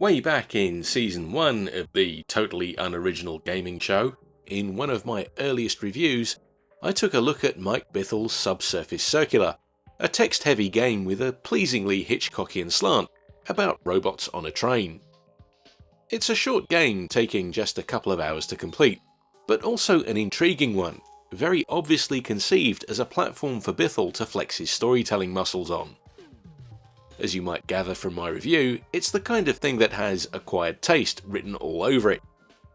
Way back in Season 1 of the totally unoriginal gaming show, in one of my earliest reviews, I took a look at Mike Bithell's Subsurface Circular, a text-heavy game with a pleasingly Hitchcockian slant about robots on a train. It's a short game taking just a couple of hours to complete, but also an intriguing one, very obviously conceived as a platform for Bithell to flex his storytelling muscles on. As you might gather from my review, it's the kind of thing that has acquired taste written all over it.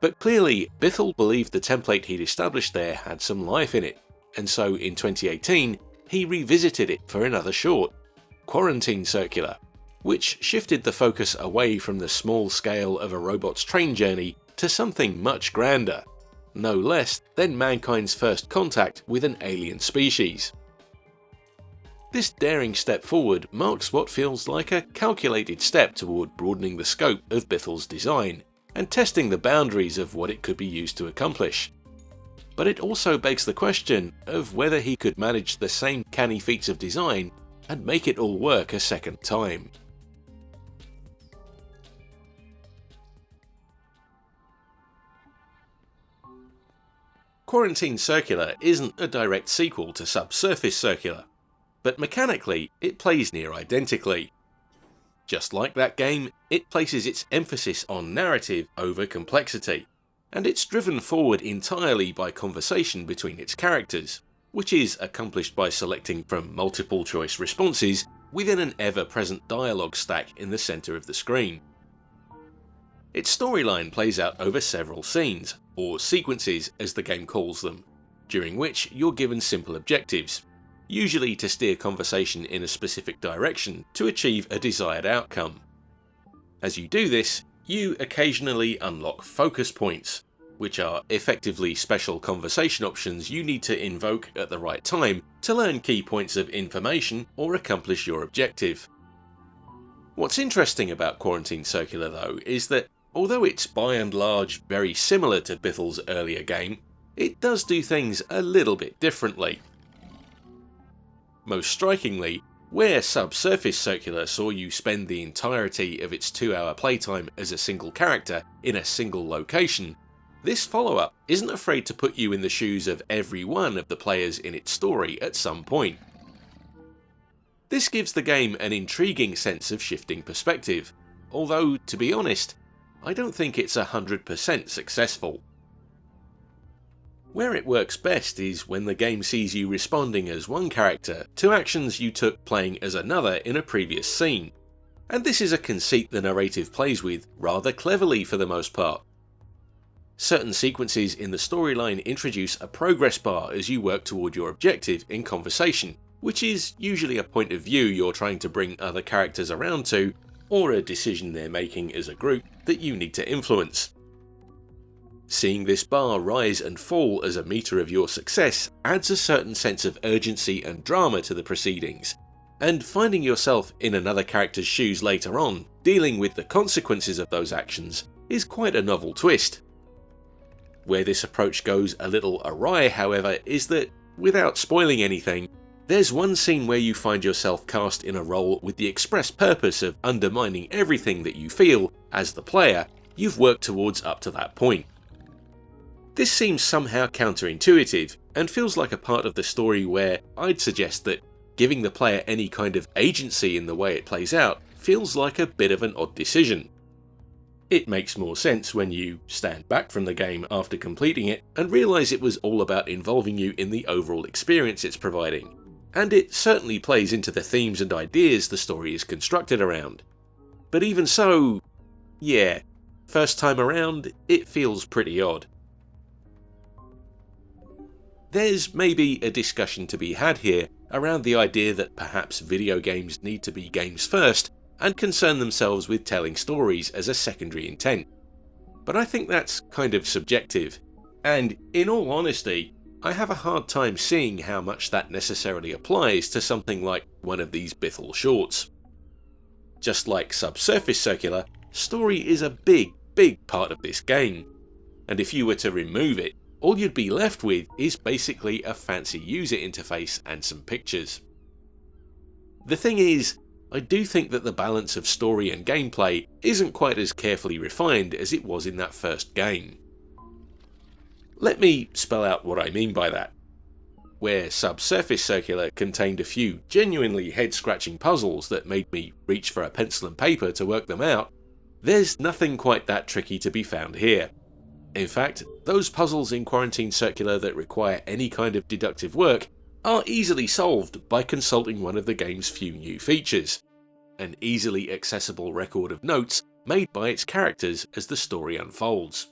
But clearly, Bithell believed the template he'd established there had some life in it, and so in 2018, he revisited it for another short, Quarantine Circular, which shifted the focus away from the small scale of a robot's train journey to something much grander, no less than mankind's first contact with an alien species. This daring step forward marks what feels like a calculated step toward broadening the scope of Bithell's design and testing the boundaries of what it could be used to accomplish. But it also begs the question of whether he could manage the same canny feats of design and make it all work a second time. Quarantine Circular isn't a direct sequel to Subsurface Circular, but mechanically it plays near identically. Just like that game, it places its emphasis on narrative over complexity, and it's driven forward entirely by conversation between its characters, which is accomplished by selecting from multiple choice responses within an ever-present dialogue stack in the centre of the screen. Its storyline plays out over several scenes, or sequences as the game calls them, during which you're given simple objectives, usually to steer conversation in a specific direction to achieve a desired outcome. As you do this, you occasionally unlock focus points, which are effectively special conversation options you need to invoke at the right time to learn key points of information or accomplish your objective. What's interesting about Quarantine Circular though is that although it's by and large very similar to Bithell's earlier game, it does do things a little bit differently. Most strikingly, where Subsurface Circular saw you spend the entirety of its 2-hour playtime as a single character in a single location, this follow-up isn't afraid to put you in the shoes of every one of the players in its story at some point. This gives the game an intriguing sense of shifting perspective, although, to be honest, I don't think it's 100% successful. Where it works best is when the game sees you responding as one character to actions you took playing as another in a previous scene, and this is a conceit the narrative plays with rather cleverly for the most part. Certain sequences in the storyline introduce a progress bar as you work toward your objective in conversation, which is usually a point of view you're trying to bring other characters around to, or a decision they're making as a group that you need to influence. Seeing this bar rise and fall as a meter of your success adds a certain sense of urgency and drama to the proceedings, and finding yourself in another character's shoes later on, dealing with the consequences of those actions, is quite a novel twist. Where this approach goes a little awry, however, is that, without spoiling anything, there's one scene where you find yourself cast in a role with the express purpose of undermining everything that you feel, as the player, you've worked towards up to that point. This seems somehow counterintuitive, and feels like a part of the story where I'd suggest that giving the player any kind of agency in the way it plays out feels like a bit of an odd decision. It makes more sense when you stand back from the game after completing it and realise it was all about involving you in the overall experience it's providing, and it certainly plays into the themes and ideas the story is constructed around. But even so, yeah, first time around, it feels pretty odd. There's maybe a discussion to be had here around the idea that perhaps video games need to be games first and concern themselves with telling stories as a secondary intent. But I think that's kind of subjective, and in all honesty, I have a hard time seeing how much that necessarily applies to something like one of these Bithell shorts. Just like Subsurface Circular, story is a big part of this game, and if you were to remove it, all you'd be left with is basically a fancy user interface and some pictures. The thing is, I do think that the balance of story and gameplay isn't quite as carefully refined as it was in that first game. Let me spell out what I mean by that. Where Subsurface Circular contained a few genuinely head-scratching puzzles that made me reach for a pencil and paper to work them out, there's nothing quite that tricky to be found here. In fact, those puzzles in Quarantine Circular that require any kind of deductive work are easily solved by consulting one of the game's few new features, an easily accessible record of notes made by its characters as the story unfolds.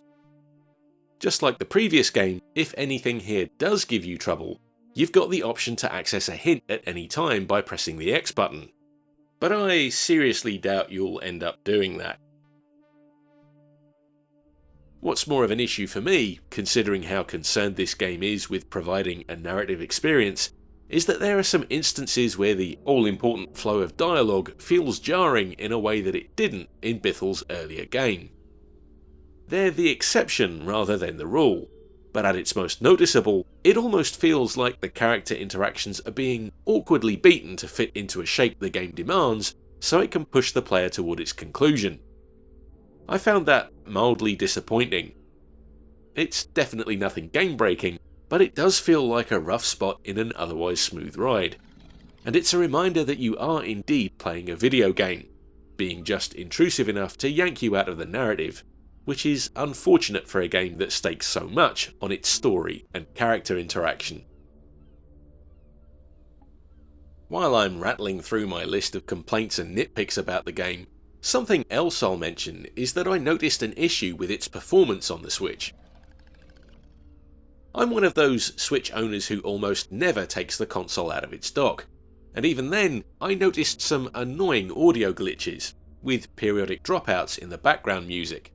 Just like the previous game, if anything here does give you trouble, you've got the option to access a hint at any time by pressing the X button. But I seriously doubt you'll end up doing that. What's more of an issue for me, considering how concerned this game is with providing a narrative experience, is that there are some instances where the all-important flow of dialogue feels jarring in a way that it didn't in Bithell's earlier game. They're the exception rather than the rule, but at its most noticeable, it almost feels like the character interactions are being awkwardly beaten to fit into a shape the game demands so it can push the player toward its conclusion. I found that mildly disappointing. It's definitely nothing game-breaking, but it does feel like a rough spot in an otherwise smooth ride. And it's a reminder that you are indeed playing a video game, being just intrusive enough to yank you out of the narrative, which is unfortunate for a game that stakes so much on its story and character interaction. While I'm rattling through my list of complaints and nitpicks about the game, something else I'll mention is that I noticed an issue with its performance on the Switch. I'm one of those Switch owners who almost never takes the console out of its dock, and even then I noticed some annoying audio glitches, with periodic dropouts in the background music.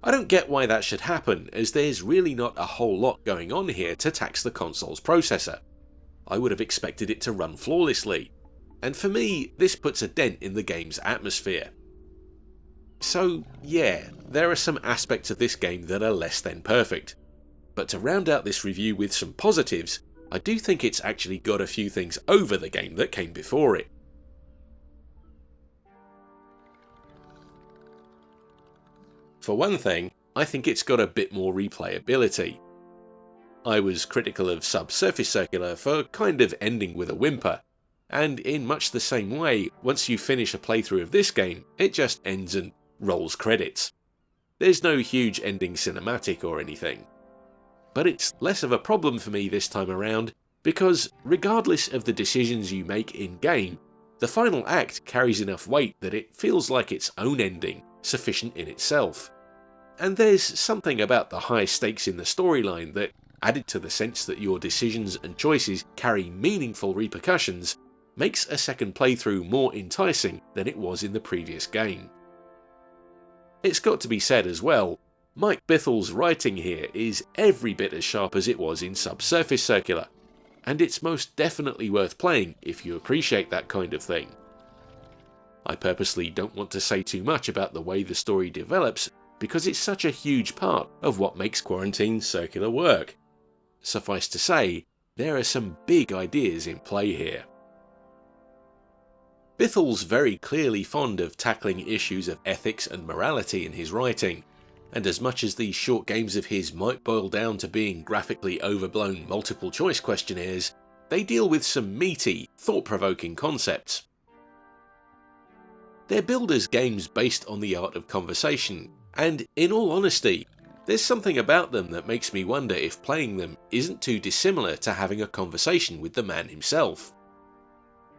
I don't get why that should happen, as there's really not a whole lot going on here to tax the console's processor. I would have expected it to run flawlessly, and for me, this puts a dent in the game's atmosphere. So yeah, there are some aspects of this game that are less than perfect, but to round out this review with some positives, I do think it's actually got a few things over the game that came before it. For one thing, I think it's got a bit more replayability. I was critical of Subsurface Circular for kind of ending with a whimper, and in much the same way, once you finish a playthrough of this game, it just ends and rolls credits. There's no huge ending cinematic or anything. But it's less of a problem for me this time around, because regardless of the decisions you make in-game, the final act carries enough weight that it feels like its own ending, sufficient in itself. And there's something about the high stakes in the storyline that, added to the sense that your decisions and choices carry meaningful repercussions, makes a second playthrough more enticing than it was in the previous game. It's got to be said as well, Mike Bithell's writing here is every bit as sharp as it was in Subsurface Circular, and it's most definitely worth playing if you appreciate that kind of thing. I purposely don't want to say too much about the way the story develops, because it's such a huge part of what makes Quarantine Circular work. Suffice to say, there are some big ideas in play here. Bithell's very clearly fond of tackling issues of ethics and morality in his writing, and as much as these short games of his might boil down to being graphically overblown multiple choice questionnaires, they deal with some meaty, thought-provoking concepts. They're billed as games based on the art of conversation, and in all honesty, there's something about them that makes me wonder if playing them isn't too dissimilar to having a conversation with the man himself.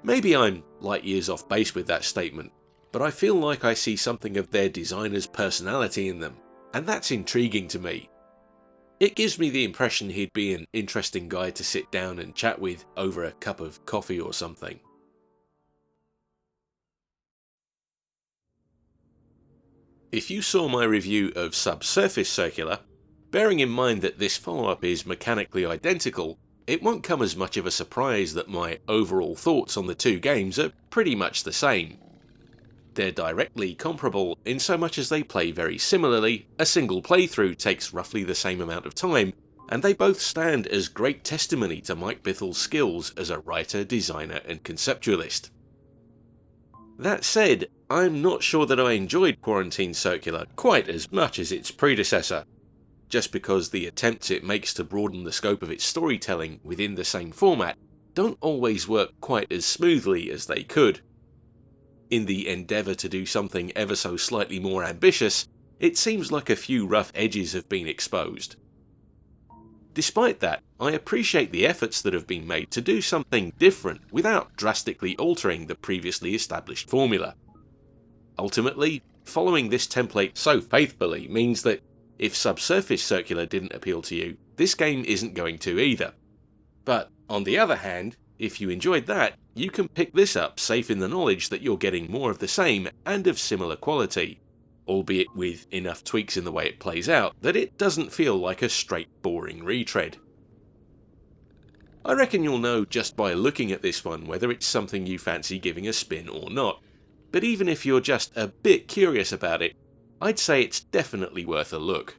Maybe I'm light years off base with that statement, but I feel like I see something of their designer's personality in them, and that's intriguing to me. It gives me the impression he'd be an interesting guy to sit down and chat with over a cup of coffee or something. If you saw my review of Subsurface Circular, bearing in mind that this follow-up is mechanically identical, it won't come as much of a surprise that my overall thoughts on the two games are pretty much the same. They're directly comparable in so much as they play very similarly, a single playthrough takes roughly the same amount of time, and they both stand as great testimony to Mike Bithell's skills as a writer, designer and conceptualist. That said, I'm not sure that I enjoyed Quarantine Circular quite as much as its predecessor, just because the attempts it makes to broaden the scope of its storytelling within the same format don't always work quite as smoothly as they could. In the endeavour to do something ever so slightly more ambitious, it seems like a few rough edges have been exposed. Despite that, I appreciate the efforts that have been made to do something different without drastically altering the previously established formula. Ultimately, following this template so faithfully means that if Subsurface Circular didn't appeal to you, this game isn't going to either. But on the other hand, if you enjoyed that, you can pick this up safe in the knowledge that you're getting more of the same and of similar quality, albeit with enough tweaks in the way it plays out that it doesn't feel like a straight boring retread. I reckon you'll know just by looking at this one whether it's something you fancy giving a spin or not, but even if you're just a bit curious about it, I'd say it's definitely worth a look.